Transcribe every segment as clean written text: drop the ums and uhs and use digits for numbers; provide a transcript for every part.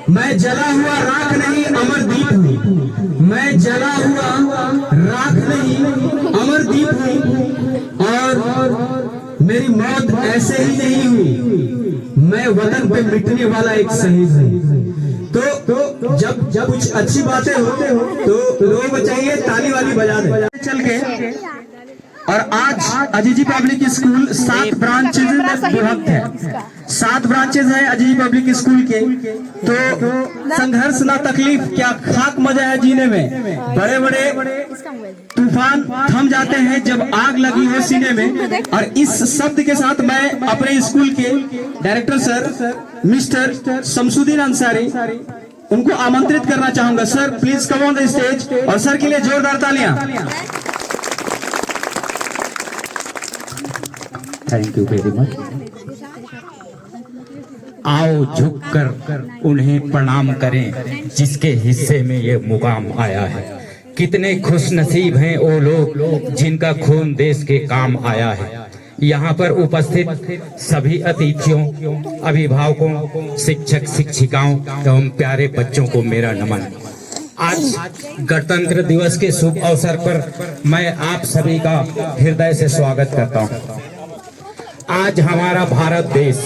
मैं जला हुआ राख नहीं अमरदीप हूँ, मैं जला हुआ राख नहीं अमरदीप हूँ, और मेरी मौत ऐसे ही नहीं हुई, मैं वतन पे मिटने वाला एक शहीद हूँ। तो जब कुछ अच्छी बातें होते हो तो लोग चाहिए ताली वाली बजा दे चल के। और आज अजीजी पब्लिक स्कूल 7 ब्रांचेज में विभक्त है, 7 ब्रांचेज है अजीजी पब्लिक स्कूल के। तो संघर्ष ना तकलीफ क्या खाक मजा है जीने में। बड़े बड़े तूफान थम जाते हैं जब आग लगी हो सीने में। और इस शब्द के साथ मैं अपने स्कूल के director sir mister Shamsuddin Ansari उनको आमंत्रित करना चाहूंगा। Sir please come on the stage, और सर के लिए जोरदार तालियां। Thank you very much. आओ झुककर उन्हें प्रणाम करें जिसके हिस्से में ये मुकाम आया है। कितने खुश नसीब हैं वो लोग जिनका खून देश के काम आया है। यहाँ पर उपस्थित सभी अतिथियों, अभिभावकों, शिक्षक शिक्षिकाओं एवं प्यारे बच्चों को मेरा नमन। आज गणतंत्र दिवस के शुभ अवसर पर मैं आप सभी का हृदय से स्वागत करता हूँ। आज हमारा भारत देश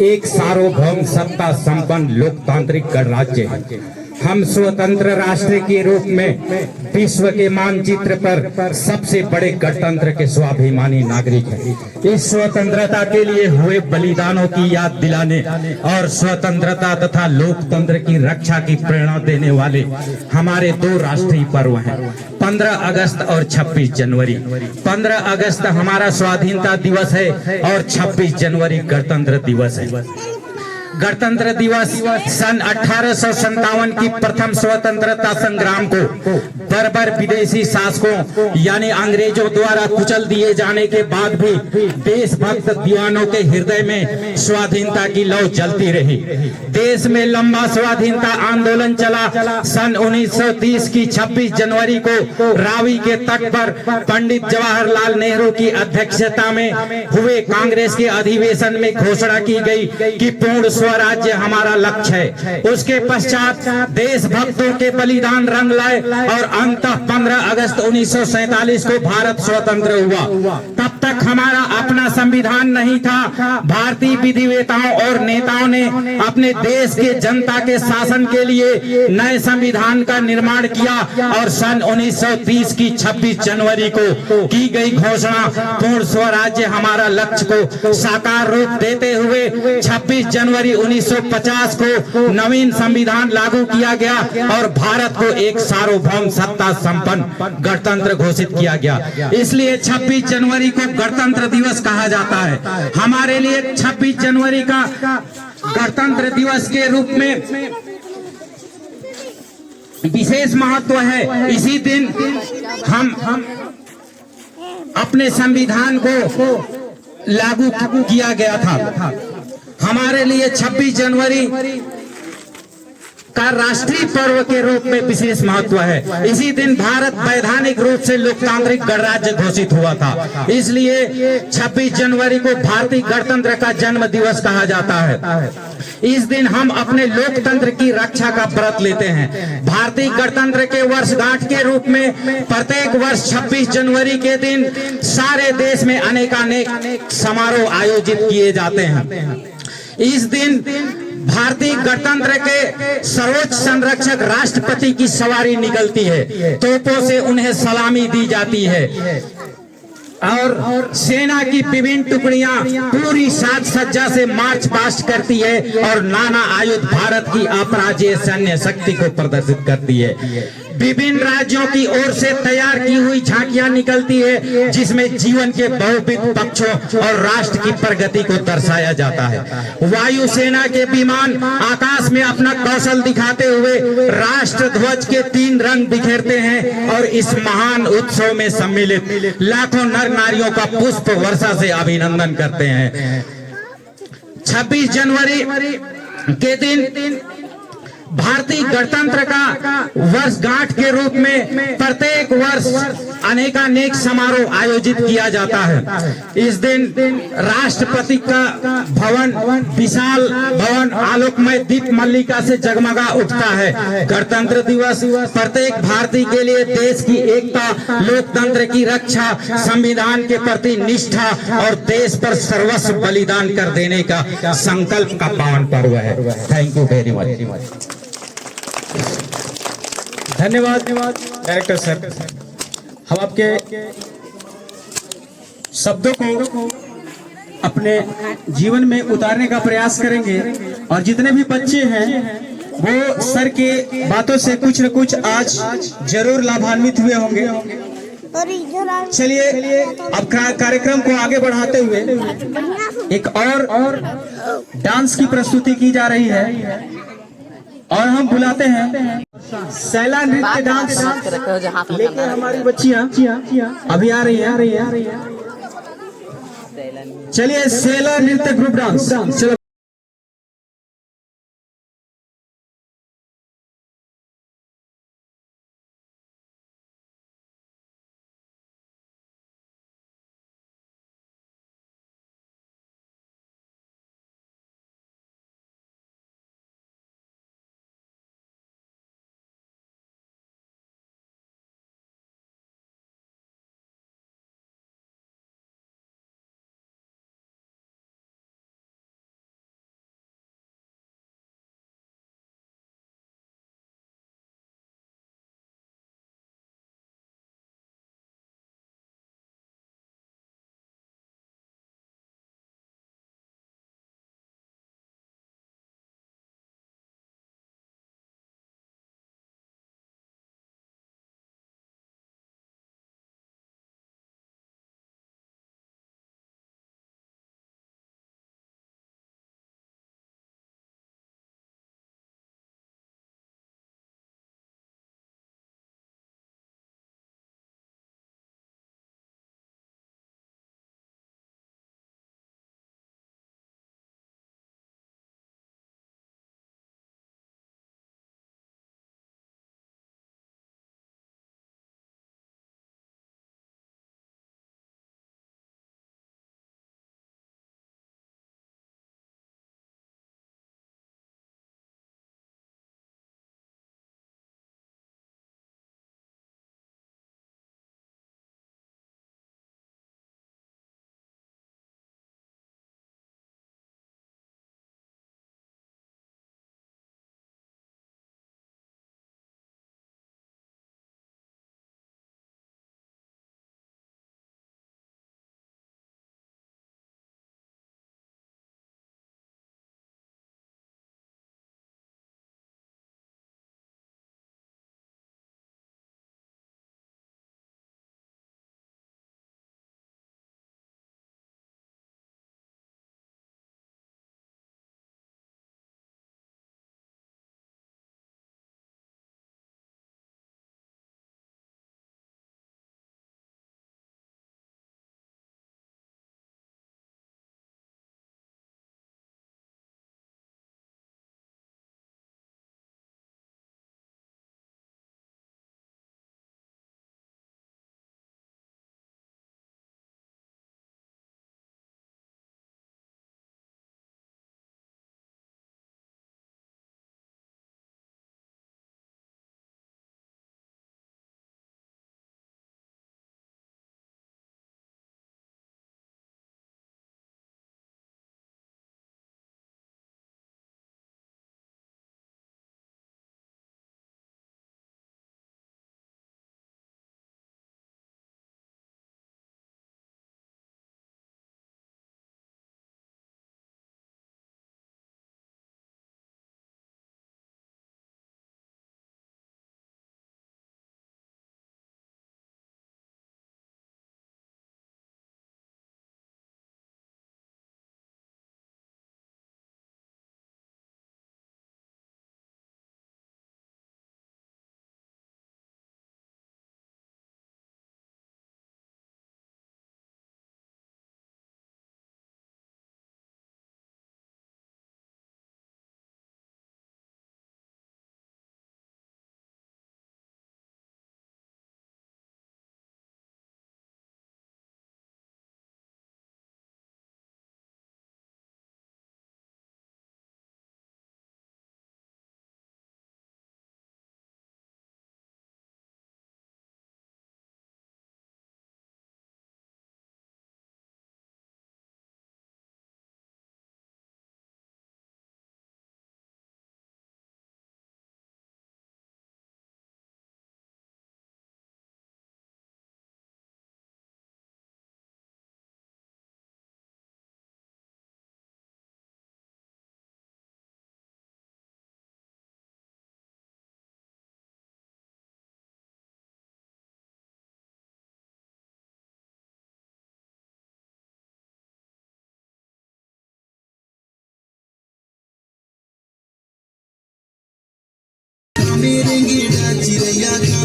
एक सार्वभौम सत्ता संपन्न लोकतांत्रिक गणराज्य है। हम स्वतंत्र राष्ट्र के रूप में विश्व के मानचित्र पर सबसे बड़े गणतंत्र के स्वाभिमानी नागरिक हैं। इस स्वतंत्रता के लिए हुए बलिदानों की याद दिलाने और स्वतंत्रता तथा लोकतंत्र की रक्षा की प्रेरणा देने वाले हमारे 2 राष्ट्रीय पर्व हैं, 15 अगस्त और 26 जनवरी। 15 अगस्त हमारा स्वाधीनता दिवस है और 26 जनवरी गणतंत्र दिवस है। गणतंत्र दिवस सन 1857 की प्रथम स्वतंत्रता संग्राम को बर्बर विदेशी शासकों यानी अंग्रेजों द्वारा कुचल दिए जाने के बाद भी देशभक्त दीवानों के हृदय में स्वाधीनता की लौ जलती रही। देश में लंबा स्वाधीनता आंदोलन चला। सन 1930 की 26 जनवरी को रावी के तट पर पंडित जवाहरलाल नेहरू की अध्यक्षता में हुए कांग्रेस के अधिवेशन में घोषणा की गई कि पूर्ण स्वराज्य हमारा लक्ष्य है। उसके पश्चात देशभक्तों के बलिदान रंग लाए और अंततः 15 अगस्त 1947 को भारत स्वतंत्र हुआ। तब तक हमारा अपना संविधान नहीं था। भारतीय विधिवेताओं और नेताओं ने अपने देश के जनता के शासन के लिए नए संविधान का निर्माण किया और सन 1930 की 26 जनवरी को की गई घोषणा पूर्ण स्वराज्य हमारा लक्ष्य को साकार रूप देते हुए 26 जनवरी 1950 को नवीन संविधान लागू किया गया और भारत को एक सार्वभौम सत्ता संपन्न गणतंत्र घोषित किया गया। इसलिए 26 जनवरी को गणतंत्र दिवस कहा जाता है। हमारे लिए 26 जनवरी का गणतंत्र दिवस के रूप में विशेष महत्व है। इसी दिन हम अपने संविधान को लागू किया गया था। हमारे लिए 26 जनवरी का राष्ट्रीय पर्व के रूप में विशेष महत्व है। इसी दिन भारत वैधानिक रूप से लोकतांत्रिक गणराज्य घोषित हुआ था। इसलिए 26 जनवरी को भारतीय गणतंत्र का जन्म दिवस कहा जाता है। इस दिन हम अपने लोकतंत्र की रक्षा का व्रत लेते हैं। भारतीय गणतंत्र के वर्षगांठ के रूप में प्रत्येक वर्ष 26 जनवरी के दिन सारे देश में अनेकानेक समारोह आयोजित किए जाते हैं। इस दिन भारतीय गणतंत्र के सर्वोच्च संरक्षक राष्ट्रपति की सवारी निकलती है। तोपों से उन्हें सलामी दी जाती है और सेना की विभिन्न टुकड़ियां पूरी साज सज्जा से मार्च पास्ट करती है और नाना आयुध भारत की अपराजेय सैन्य शक्ति को प्रदर्शित करती है। विभिन्न राज्यों की ओर से तैयार की हुई झांकियां निकलती है जिसमें जीवन के बहुविध पक्षों और राष्ट्र की प्रगति को दर्शाया जाता है। वायुसेना के विमान आकाश में अपना कौशल दिखाते हुए राष्ट्र ध्वज के 3 रंग बिखेरते हैं और इस महान उत्सव में सम्मिलित लाखों नर नारियों का पुष्प वर्षा से अभिनंदन करते हैं। 26 जनवरी के दिन भारतीय गणतंत्र का वर्षगांठ के रूप में प्रत्येक वर्ष अनेकानेक समारोह आयोजित किया जाता है। इस दिन राष्ट्रपति का भवन विशाल भवन आलोकमय दीप मल्लिका से जगमगा उठता है। गणतंत्र दिवस प्रत्येक भारतीय के लिए देश की एकता, लोकतंत्र की रक्षा, संविधान के प्रति निष्ठा और देश पर सर्वस्व बलिदान कर देने का संकल्प का पावन पर्व है। Thank you very much. धन्यवाद डायरेक्टर सर। हम आपके शब्दों को अपने जीवन में उतारने का प्रयास करेंगे और जितने भी बच्चे हैं वो सर के बातों से कुछ न कुछ आज जरूर लाभान्वित हुए होंगे। चलिए अब कार्यक्रम को आगे बढ़ाते हुए एक और डांस की प्रस्तुति की जा रही है और हम बुलाते हैं सैला नृत्य डांस लेके हमारी बच्चियां अभी आ रही है। चलिए सैला नृत्य ग्रुप डांस चलो।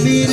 मेरे